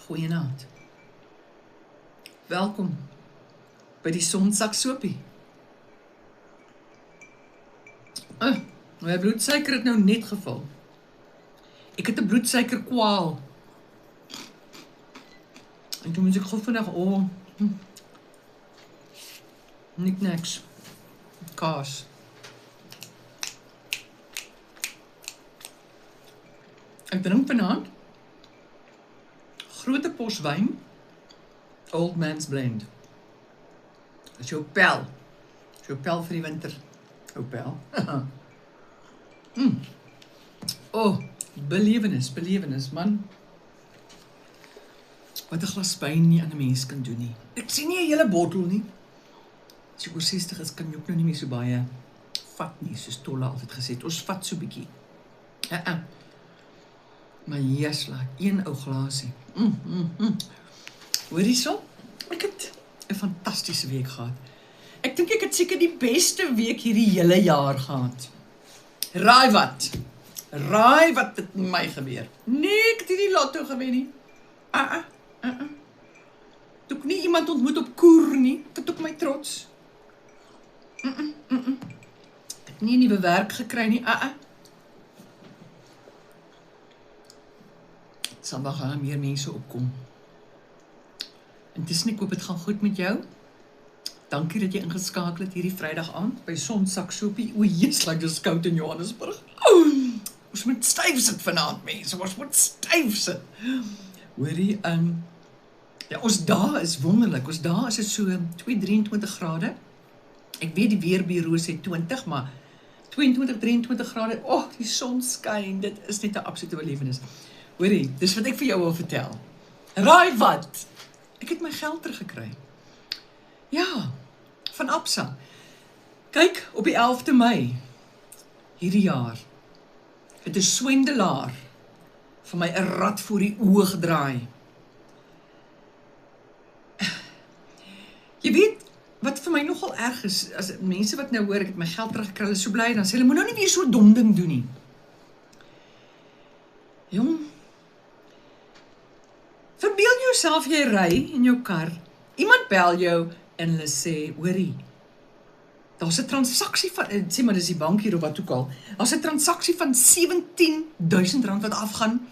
Goeienaand. Welkom by die Sonsak Soapie. My bloedsuiker het nou net geval. Ek het 'n bloedsuiker kwaal. En toe moet ek gou vandag niks. Kaas. Ek drink vanaand grote pos wyn, Old Man's Blend. Dis jou pel. Dis jou pel vir die winter. Jou pel. Belewenis, man. Wat 'n glas wyn nie aan 'n mens kan doen nie. Ek sien nie 'n hele bottel nie. As jy oor 60 is, kan jy ook nou nie meer so baie vat nie, soos Tolle altyd gesê het. Ons vat so bietjie. Maar jesla, een ou glasie. Hoor hierso? Ek het 'n fantastiese week gehad. Ek dink ek het seker die beste week hierdie hele jaar gehad. Raai wat het met my gebeur? Nee, ek het nie die lotto gewen nie. Toe ek nie iemand ontmoet op koer nie, dit op my trots. Ek het nie 'n nuwe werk gekry nie. Sal maar gaan meer mense opkom. Intussen ek hoop dit gaan goed met jou. Dankie dat jy ingeskakel het hierdie Vrydag aand by Sonsak Soapie. O, jy's like dis koud in Johannesburg. Ons moet styf sit vanaand, mense. Ons moet styf sit. Hoorie, ja, ons dae is wonderlik. Ons dae is dit so 23 grade. Ek weet die weerbureau sê 20, maar 22, 23 grade. Die son skyn. Dit is net 'n absolute belewenis. Hoorie, dis wat ek vir jou wil vertel. Raai wat? Ek het my geld teruggekry. Ja, van Absa. Kyk, op die 11de Mei hierdie jaar het 'n swendelaar vir my 'n rad voor die oë gedraai. Jy weet, wat vir my nogal erg is, as mense wat nou hoor, ek het my geld teruggekry, hulle is so bly, dan sê hulle, moet nou nie weer so dom ding doen nie. Jong, verbeel jouself jy ry in jou kar, iemand bel jou en hulle sê, hoorie, daar's 'n transaksie van, sê maar dis die bank hier of wat ook al, daar's 'n transaksie van R17.000 wat afgaan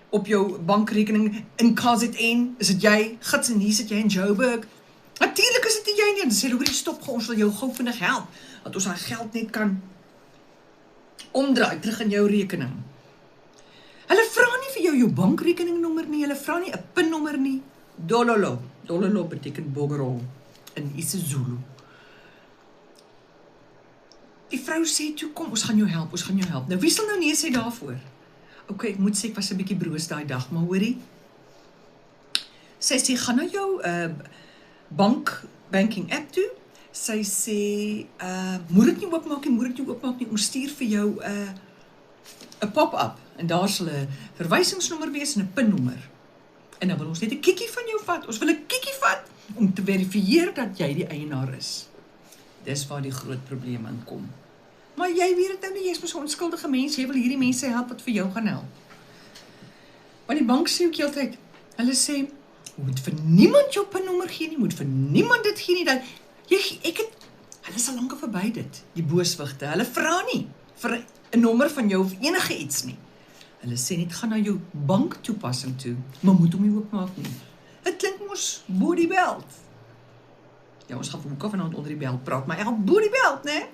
op jou bankrekening in KZN, is dit jy, gids en hier sit jy in Joburg. Natuurlijk is dit nie jy nie, dan sê hulle, hoorie, stop gou, ons wil jou gou vinnig help, dat ons daai geld net kan omdraai terug in jou rekening. Hulle vra nie vir jou bankrekeningnommer nie, hulle vra nie 'n pinnommer nie. Dololo. Dololo beteken boggerol in isiZulu. Die vrou sê toe, kom, ons gaan jou help. Nou, wie sal nou nee sê daarvoor? Ok, ek moet sê, ek was 'n bietjie broos daai dag, maar hoorie, sy sê, gaan na jou banking app toe, sy sê, moet dit nie oopmaak nie, ons stuur vir jou 'n pop-up, en daar sal 'n verwysingsnommer wees en 'n pinnommer. En dan wil ons net 'n kiekie van jou vat. Ons wil 'n kiekie vat om te verifieer dat jy die eienaar is. Dis waar die groot probleem aankom. Maar jy weet dit nou nie, jy is mos 'n onskuldige mens, jy wil hierdie mense help wat vir jou gaan help. Want die bank sê ook heeltyd, hulle sê, moet vir niemand jou pinnommer gee nie, moet vir niemand dit gee nie, dat hulle is al lank verby dit, die booswigte, hulle vra nie vir 'n nommer van jou of enige iets nie. Hulle sê net, gaan na jou banktoepassing toe, maar moet hom nie oopmaak nie. Het klink mos bo die belt. Ja, ons gaan vir hoeka vanaand onder die belt praat, maar bo die belt, né?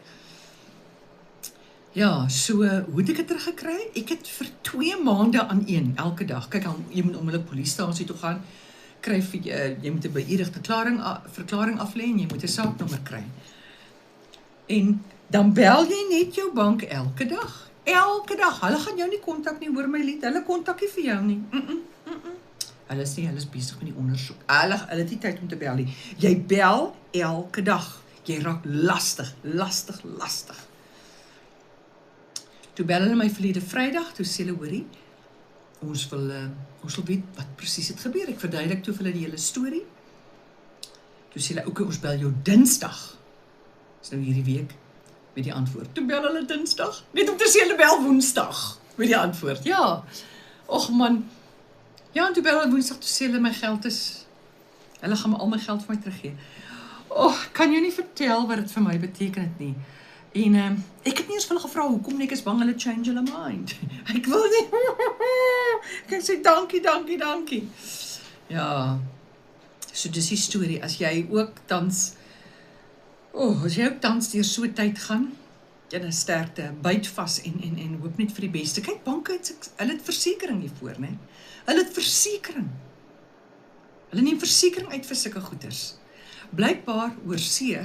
Ja, so, hoe het ek het teruggekry? Ek het vir 2 maande aan een, elke dag. Kyk, jy moet onmiddellik polisie toe gaan, kry vir jy moet 'n beëdigde verklaring aflê en jy moet 'n saaknommer kry. En dan bel jy net jou bank elke dag. Hulle gaan jou nie kontak nie, hoor my lied, hulle kontak nie vir jou nie. Hulle sê, hulle is besig met die ondersoek. Hulle het nie tyd om te bel nie. Jy bel elke dag. Jy raak lastig. Toe bel hulle my verlede Vrydag, toe sê hulle, hoorie, ons wil weet wat presies het gebeur. Ek verduidelik toe vir hulle die hele storie. Toe sê hulle, ok, ons bel jou Dinsdag. Dis nou hierdie week. Met die antwoord. Toe bel hulle Dinsdag. Net om te sê hulle bel Woensdag. Met die antwoord. Ja. Och man, Ja, en toe bel hulle Woensdag, toe sê hulle my geld is, hulle gaan al my geld vir my teruggee. Kan jy nie vertel wat dit vir my beteken het nie. En ek het nie eens vir hulle gevra hoekom nie, ek is bang hulle change hulle mind. Ek wil nie. Ek sê dankie. Ja. So dis die storie, as jy ook tans deur so tyd gaan, ja, dan sterkte, byt vas en hoop net vir die beste. Kyk, banke, hulle het versekering hiervoor, né? Hulle het versekering. Hulle neem versekering uit vir sulke goeders. Blykbaar oorsee,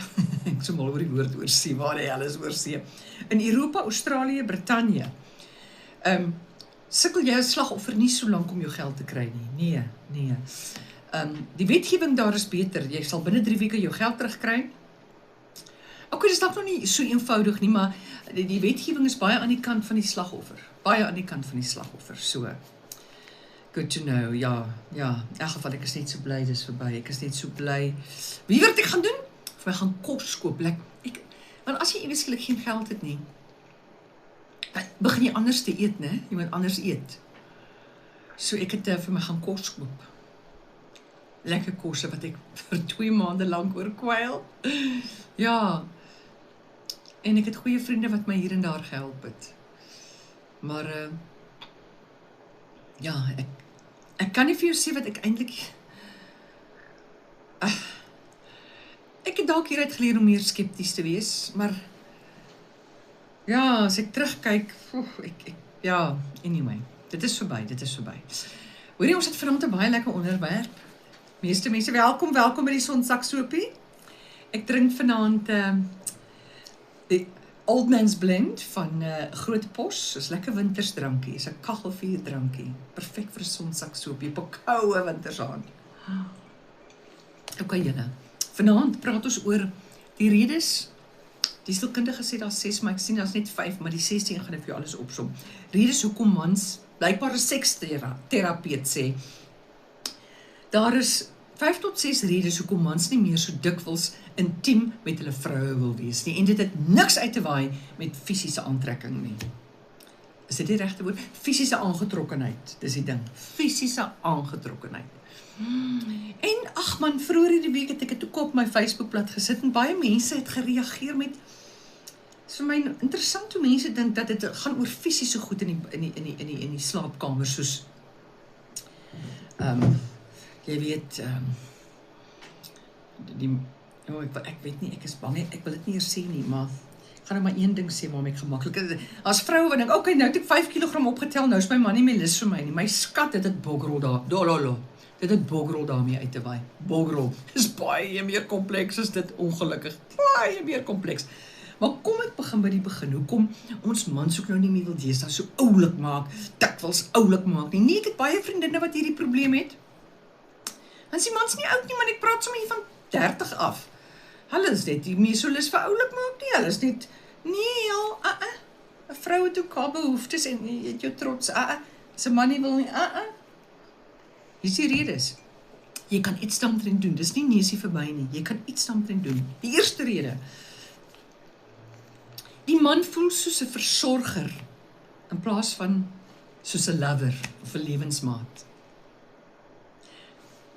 ek sê mal oor die woord oorsee, waar die hel is oorsee, in Europa, Australië, Brittanje, sukkel jy as slagoffer nie so lank om jou geld te kry nie, nee. Die wetgewing daar is beter, jy sal binne 3 weke jou geld terugkry. Dit is dalk nog nie so eenvoudig nie, maar die wetgewing is baie aan die kant van die slagoffer, so, good to know, ja, in elk geval, ek is net so bly, dis verby, ek is net so bly. Wie wat ek gaan doen? Vir my gaan kos koop, want as jy eweskielik geen geld het nie, begin jy anders te eet, né? Jy moet anders eet. So ek het vir my gaan kos koop. Lekker kosse wat ek vir 2 maande lank oorkwyl. Ja, en ek het goeie vriende wat my hier en daar gehelp het. Maar, ja, ek kan nie vir jou sê wat ek eintlik, ek het dalk hieruit geleer om meer skepties te wees, maar, ja, as ek terugkyk, anyway, dit is verby. Hoorie, ons het vanaand 'n baie lekker onderwerp. Meeste mense, welkom by die Sonsaksopie. Ek drink vanaand die Old Man's Blend van Groot Pos. Is lekker wintersdrankie, is 'n kaggelvuur drankie. Perfek vir 'n Sonsaksopie op 'n koue wintersaand. Okay, julle. Vanaand praat ons oor die redes. Die sielkundige sê daar 6, maar ek sien daar's net 5, maar die 16 gaan ek vir jou alles opsom. Redes hoekom mans, blykbaar 'n seksterapeut sê, daar is 5 tot 6 redes hoekom mans nie meer so dikwels intiem met hulle vroue wil wees nie, en dit het niks uit te waai met fisiese aantrekking nie. Is dit die regte woord? Fisiese aangetrokkenheid, dis die ding. Fisiese aangetrokkenheid. En ag man, vroeër hierdie week het ek dit ook op my Facebookblad gesit en baie mense het gereageer met, is vir my interessant hoe mense dink dat dit gaan oor fisiese goed in die slaapkamer, soos jy weet, ek weet nie, ek is bang, ek wil dit nie eers sê nie, maar ek gaan nou maar een ding sê, maar ek gemakkelijk, as vrou wat dink, okay, nou het ek 5 kilogram opgetel, nou is my man nie meer lus vir my nie, my skat, dit het bogrol daar, dit het bogrol daarmee uit te waai, bogrol, is baie meer kompleks as dit, ongelukkig, baie meer kompleks, maar kom ek begin by die begin, hoekom ons mans ook nou nie meer wil deesdae so oulik maak, dikwels oulik maak nie, nee, ek het baie vriendinne wat hierdie probleem het, en die mans nie oud nie, maar ek praat sommer hier van 30 af. Hulle is net nie meer so lus vir oulik maak nie, hulle is net, nee, ja, 'n vrou het ook haar behoeftes en jy het jou trots, as 'n man nie wil nie, Hier is die redes. Jy kan iets daaromtrent doen, dis nie neusie verby nie, jy kan iets daaromtrent doen. Die eerste rede, die man voel soos 'n versorger, in plaas van soos 'n lover, of 'n lewensmaat.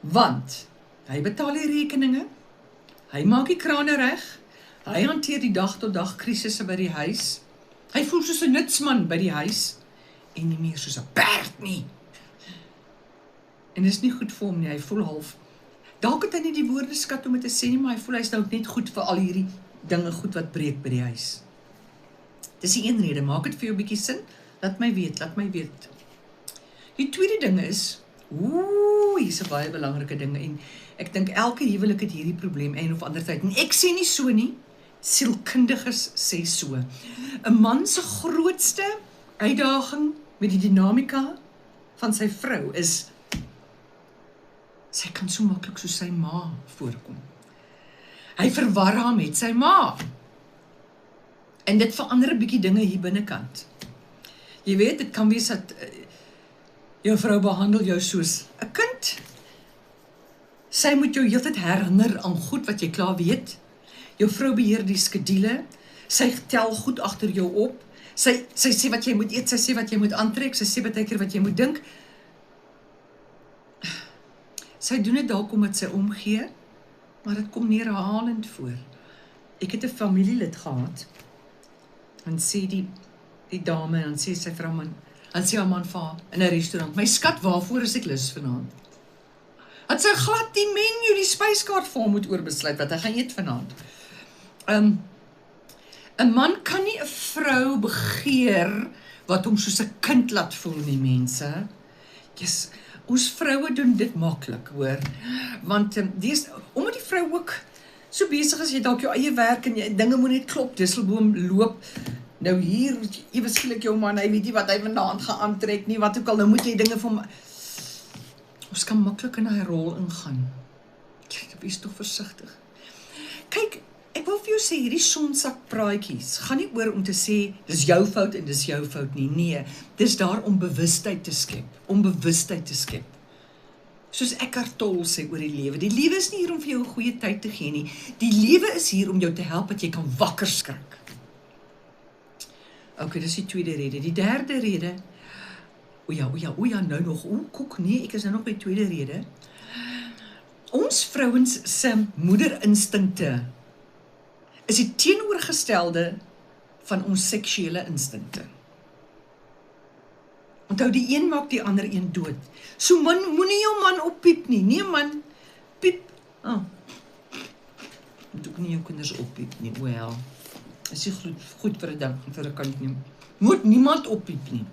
Want, hy betaal die rekeninge, hy maak die krane reg, hy hanteer die dag tot dag krisisse by die huis, hy voel soos 'n nutsman by die huis, en nie meer soos 'n perd nie. En dis nie goed vir hom nie, hy voel half, dalk het hy nie die woordeskat om het te sê nie, maar hy voel hy is nou net goed vir al hierdie dinge goed wat breek by die huis. Dis die een rede, maak het vir jou 'n bietjie sin, laat my weet. Die tweede ding is, hier is 'n baie belangrike ding, en ek dink elke huwelik het hierdie probleem, een of ander tyd, en ek sê nie so nie, sielkundiges sê so. 'n man se grootste uitdaging met die dinamika van sy vrou is, sy kan so maklik soos sy ma voorkom. Hy verwar haar met sy ma. En dit verander 'n bietjie dinge hier binnekant. Jy weet, dit kan wees dat jou vrou behandel jou soos 'n kind. Sy moet jou heeltyd herinner aan goed wat jy klaar weet. Jou vrou beheer die skedule. Sy tel goed agter jou op. Sy sê wat jy moet eet, sy sê wat jy moet aantrek, sy sê baie keer wat jy moet dink. Sy doen dit dalk omdat sy omgee, maar dit kom nie herhalend voor. Ek het 'n familielid gehad, en sê die dame, en sê sy vir haar man, en sê haar man vir haar in 'n restaurant, my skat, waarvoor is ek lus vanaand? Het sy glad die menu, die spyskaart vir hom moet oorbesluit, wat hy gaan eet vanaand. 'n man kan nie 'n vrou begeer, wat hom soos 'n kind laat voel nie, mense. Yes, ons vroue doen dit maklik, hoor. Want omdat die vrou ook so besig is, jy dalk jou eie werk en dinge moet net klop, Disselboom loop. Nou hier, ewe skielik jou man, hy weet nie wat hy vanaand gaan aantrek nie, wat ook al, nou moet jy dinge vir hom. Ons kan maklik in hy rol ingaan. Wees toch versigtig. Kyk, ek wil vir jou sê, hierdie sonsak praatjies gaan nie oor om te sê, dis jou fout en dis jou fout nie. Nee, dis daar om bewustheid te skep. Om bewustheid te skep. Soos Eckhart Tolle sê oor die lewe. Die lewe is nie hier om vir jou 'n goeie tyd te gee nie. Die lewe is hier om jou te help dat jy kan wakker skrik. Okay, dis die tweede rede. Die derde rede, o ja, nou nog, koek, nee, ek is nou nog by die tweede rede. Ons vrouens se moederinstinkte is die teenoorgestelde van ons seksuele instinkte. Onthou, die een maak die ander een dood. So man, moenie jou man oppiep nie. Nee man, piep. Moet ook nie jou kinders oppiep nie. Wel, is nie goed vir 'n ding, vir 'n kind nie. Moet niemand oppiep nie.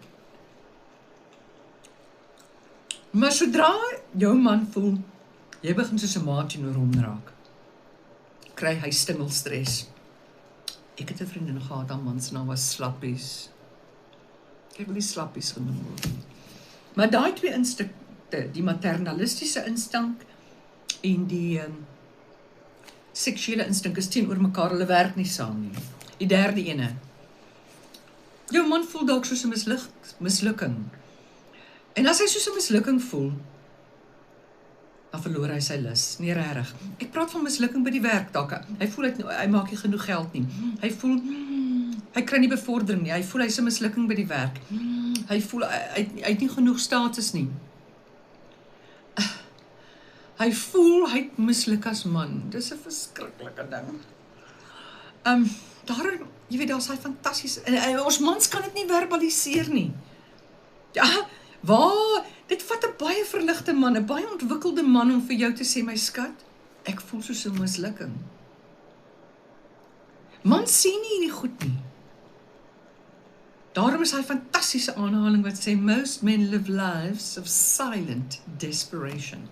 Maar sodra jou man voel, jy begin soos 'n maat teenoor hom raak, kry hy stingelstress. Ek het 'n vriendin gehad, haar man se naam was Slappies. Ek wil nie Slappies genoem word nie. Maar daai twee instinkte, die maternalistiese instink en die seksuele instink is teenoor mekaar, hulle werk nie saam nie. Die derde ene. Jou man voel dalk soos 'n mislukking. En as hy soos 'n mislukking voel, dan verloor hy sy lus. Nee, regtig. Ek praat van mislukking by die werk dalk. Hy voel hy maak nie genoeg geld nie. Hy voel hy kry nie bevordering nie. Hy voel hy's 'n mislukking by die werk. Hy voel hy het nie genoeg status nie. Hy voel hy het misluk as man. Dis 'n verskriklike ding. Jy weet, daar's hy fantasties. Ons mans kan dit nie verbaliseer nie. Ja, dit vat 'n baie verligte man, 'n baie ontwikkelde man om vir jou te sê, my skat, ek voel soos 'n mislukking. Man sien nie hierdie goed nie. Daarom is hy fantastiese aanhaling wat sê, most men live lives of silent desperation.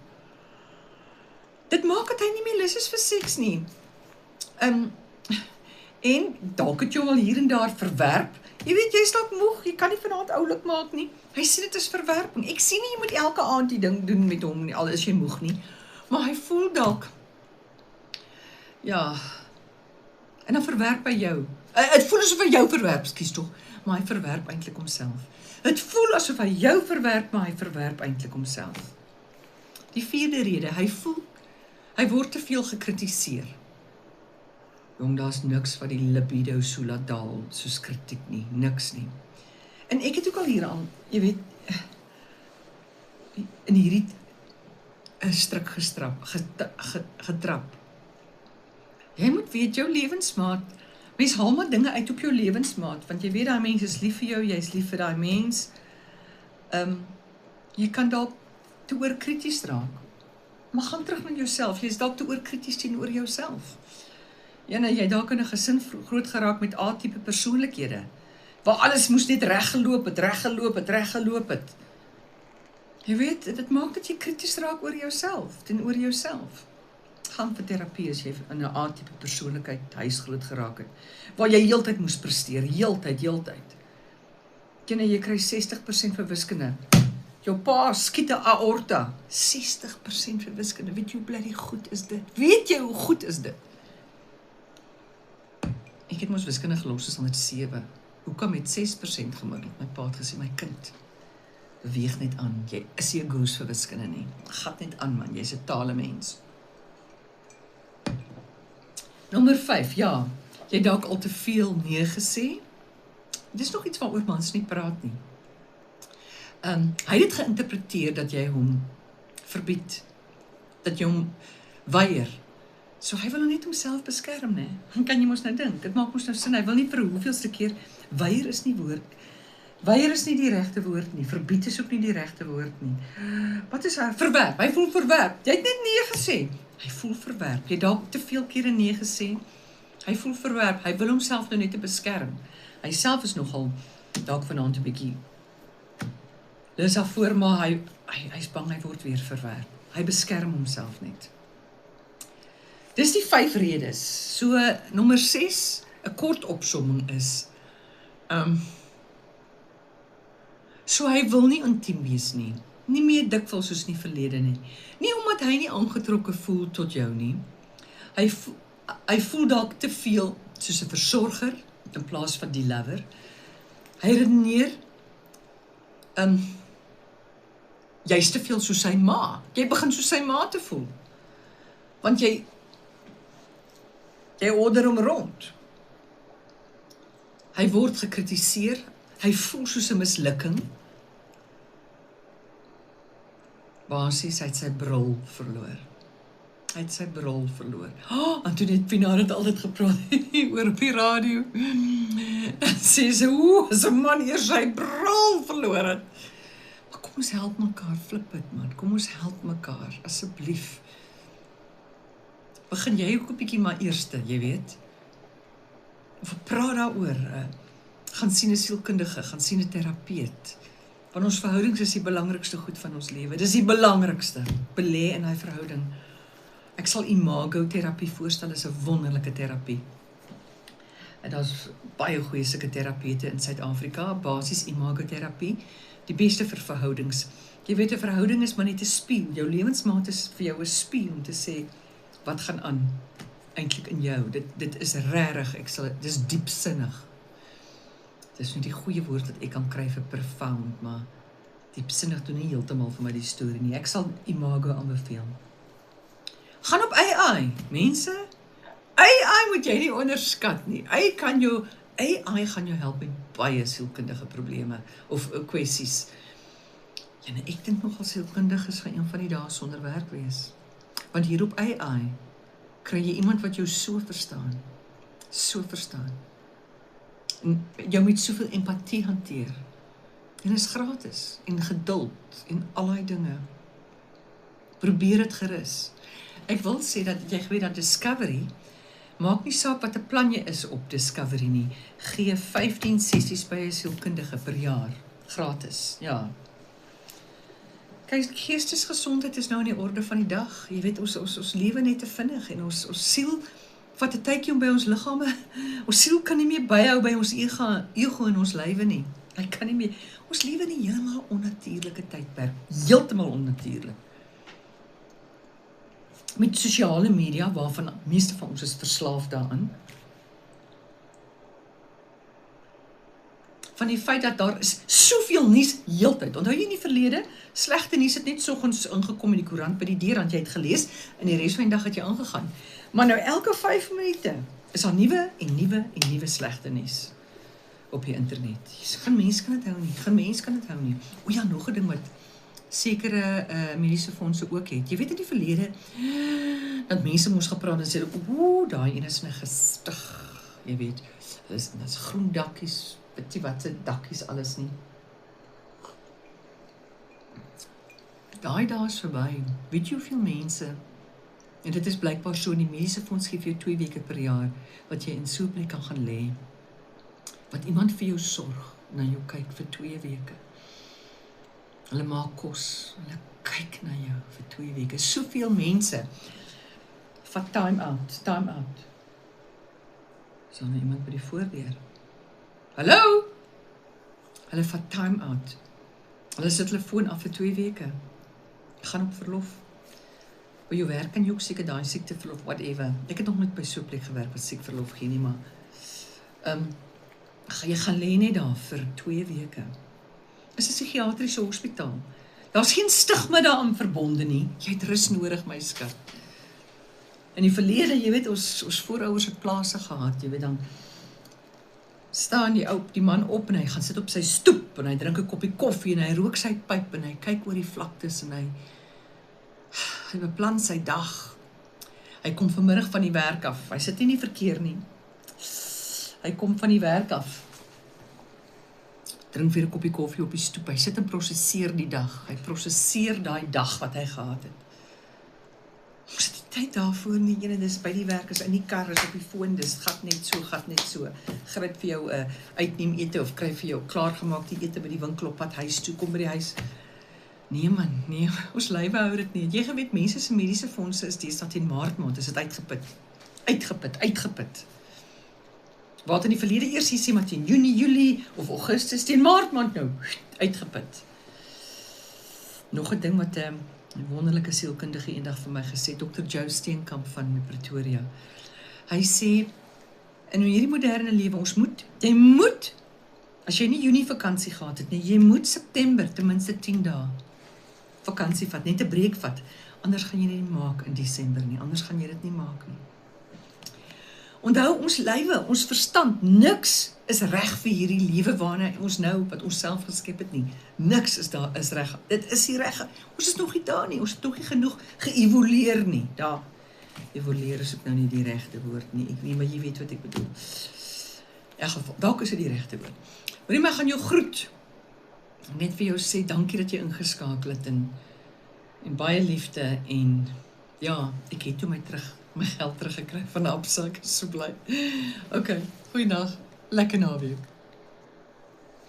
Dit maak dat hy nie meer lus is vir seks nie. En dalk het jou al hier en daar verwerp. Jy weet, jy's dalk moeg, jy kan nie vanaand oulik maak nie. Hy sien dit as verwerping. Ek sien nie, jy moet elke aand die ding doen met hom nie, al is jy moeg nie. Maar hy voel dalk, ja, en dan verwerp hy jou. Het voel asof hy jou verwerp, skies toch, maar hy verwerp eintlik homself. Het voel asof hy jou verwerp, maar hy verwerp eintlik homself. Die vierde rede, hy word te veel gekritiseer. Jong, daar's niks wat die libido so laat daal, soos kritiek nie, niks nie. En ek het ook al hier aan, jy weet, in hierdie strik getrap. Jy moet weet, jou lewensmaat, mens haal maar dinge uit op jou lewensmaat, want jy weet, daai mens is lief vir jou, jy is lief vir daai mens. Jy kan dalk te oorkrities raak. Maar gaan terug met jouself, jy is dalk te oorkrities teenoor jouself. Ja, nou, jy dalk in 'n gesin groot geraak met A-tipe persoonlikhede, waar alles moes net reggeloop het. Jy weet, dit maak dat jy krities raak oor jouself, teenoor jouself. Gaan vir terapie as jy in 'n A-tipe persoonlikheid huis groot geraak het, waar jy heeltyd moes presteer, heeltyd. Jy kry 60% vir wiskunde. Jou pa skiet 'n aorta. 60% vir wiskunde. Weet jy hoe bloody goed is dit? Weet jy hoe goed is dit? Ek het mos wiskunde gelos soos 107. Hoe kan met 6% gemiddeld? My pa het gesê, my kind, beweeg net aan. Jy is nie 'n goose vir wiskunde nie. Gat net aan, man. Jy's 'n talemens. Nommer 5, ja. Jy dalk al te veel nee gesê. Dis nog iets waaroor mans nie praat nie. Hy het dit geïnterpreteer dat jy hom verbied. dat jy hom weier. So hy wil nou net homself beskerm, né? Kan jy mos nou dink, dit maak mos nou sin, hy wil nie vir hoeveelste keer, weier is nie die regte woord nie, verbied is ook nie die regte woord nie. Wat is hy? Verwerp, hy voel verwerp, jy het net nee gesê, hy voel verwerp, jy het dalk te veel kere nee gesê, hy voel verwerp, hy wil homself nou net te beskerm, hy self is nogal, dalk vanaand 'n bietjie, dis al voor, maar hy is bang, hy word weer verwerp, hy beskerm homself net. Dis die 5 redes. So, nommer 6, 'n kort opsomming is, so hy wil nie intiem wees nie meer dikwels soos in die verlede nie. Nie omdat hy nie aangetrokke voel tot jou nie. Hy voel dalk te veel soos 'n versorger, in plaas van die lover. Hy redeneer, jy is te veel soos sy ma. Jy begin soos sy ma te voel. Want jy order hom rond. Hy word gekritiseer, hy voel soos 'n mislukking. Basies, hy het sy bril verloor. En toen het Pienaar het altyd gepraat oor op die radio. En sê sy, as 'n man eers sy bril verloor het. Maar kom ons help mekaar, flip het man, kom ons help mekaar, asseblief. Begin jy ook 'n bietjie maar eerste, jy weet. Of praat daaroor, gaan sien 'n sielkundige, gaan sien 'n terapeut. Want ons verhoudings is die belangrikste goed van ons lewe. Dis die belangrikste, belê in hy verhouding. Ek sal imagoterapie voorstel, is 'n wonderlike terapie. En daar's baie goeie sulke terapeute in Suid-Afrika, basies imagoterapie, die beste vir verhoudings. Jy weet, 'n verhouding is maar net 'n spieël. Jou lewensmaat is vir jou 'n spieël om te sê, wat gaan aan eintlik in jou? Dit is regtig, dis diepsinnig. Dis nie die goeie woord wat ek kan kry vir profound, maar diepsinnig doen nie heeltemal vir my die storie nie. Ek sal imago aanbeveel. Gaan op AI, mense. AI moet jy nie onderskat nie. AI gaan jou help met baie sielkundige probleme of kwessies. Ja, nou, ek dink nogal sielkundiges gaan een van die dae sonder werk wees. Want hier op AI kry jy iemand wat jou so verstaan. En jou met soveel empatie hanteer. En is gratis, en geduld, en allerlei dinge. Probeer dit gerus. Ek wil sê dat jy weet dat Discovery, maak nie saak wat 'n plan jy is op Discovery nie, gee 15 sessies by 'n sielkundige per jaar, gratis, ja. Kyk, geestesgesondheid is nou in die orde van die dag. Jy weet, ons lewe net te vinnig en ons siel vat 'n tydjie om by ons liggame. Ons siel kan nie meer byhou by ons ego in ons lywe nie. Hy kan nie meer. Ons lewe in 'n heeltemal onnatuurlike tydperk, heeltemal onnatuurlik. Met sosiale media, waarvan meeste van ons is verslaaf daaraan. Van die feit dat daar is soveel nuus heeltyd. Onthou jy in die verlede, slegte nuus het net soggens ingekom in die koerant by die deur, want jy het gelees, en die res van die dag het jy aangegaan. Maar nou elke 5 minute is daar nuwe slegte nuus op die internet. Geen mens kan dit hou nie. O ja, nog 'n ding wat sekere mediese fondse ook het. Jy weet in die verlede, dat mense moes gepraat en sê, daai een is 'n gestig, jy weet, dis groen dakkies, weet jy wat se dakkies alles nie. Daai dae is verby. Weet jy hoeveel mense, en dit is blykbaar so, die mediese fonds gee vir jou 2 weke per jaar, wat jy in so 'n plek kan gaan lê, wat iemand vir jou sorg, na jou kyk vir 2 weke. Hulle maak kos, hulle kyk na jou vir 2 weke. Soveel mense, vat time out. Is daar nou iemand by die voordeur? Hallo? Hulle vat time out. Hulle sit hulle foon af vir 2 weke. Gaan op verlof. By jou werk kan jy ook seker daai siekteverlof, whatever. Ek het nog nooit by so 'n plek gewerk wat siekteverlof gee nie, maar jy gaan lê net daar vir 2 weke. Is 'n psigiatriese hospitaal. Daar's geen stigma daaraan verbonde nie. Jy het rus nodig, my skat. In die verlede, jy weet, ons voorouers het plase gehad, jy weet, dan staan die man op en hy gaan sit op sy stoep en hy drink 'n koppie koffie en hy rook sy pyp en hy kyk oor die vlaktes en hy Hy beplan sy dag. Hy kom vanmiddag van die werk af. Hy sit nie in die verkeer nie. Hy kom van die werk af. Drink weer 'n koppie koffie op die stoep. Hy sit en prosesseer die dag. Hy prosesseer daai dag wat hy gehad het. Ons het die tyd daarvoor nie, ene, dis by die werk, is in die kar, is op die foon, dis gat net so. Gryp vir jou uitneem ete of kry vir jou klaargemaakte ete by die winkel op pad huis toe, kom by die huis. Nee man, nee, ons lywe hou dit nie. Jy geweet, mense se mediese fondse is deesdae teen Maart maand, is dit uitgeput. Wat in die verlede eers hier sê, maar teen Junie, Julie of Augustus, teen Maart maand nou, uitgeput. Nog 'n ding wat 'n wonderlike sielkundige eendag vir my gesê, Dr. Joe Steenkamp van Pretoria. Hy sê, in hierdie moderne lewe, jy moet, as jy nie Junie vakansie gehad het nie, jy moet September ten minste 10 dae vakansie vat, net 'n breek vat, anders gaan jy dit nie maak in Desember nie, anders gaan jy dit nie maak nie. Onthou, ons lywe, ons verstand, niks is reg vir hierdie lewe waarna ons nou, wat ons self geskep het nie. Niks is reg. Dit is nie reg. Ons is nog nie daar nie. Ons het nog nie genoeg geëvolueer nie. Daar. Evolueer is ook nou nie die regte woord nie. Ek weet, maar jy weet wat ek bedoel. In elk geval, dalk is dit die regte woord. Hoorie, maar ek gaan jou groet. Net vir jou sê, dankie dat jy ingeskakel het en baie liefde en ja, ek het toe my geld teruggekry van Absa, ek is so bly. Okay, goeiedag, lekker naweek.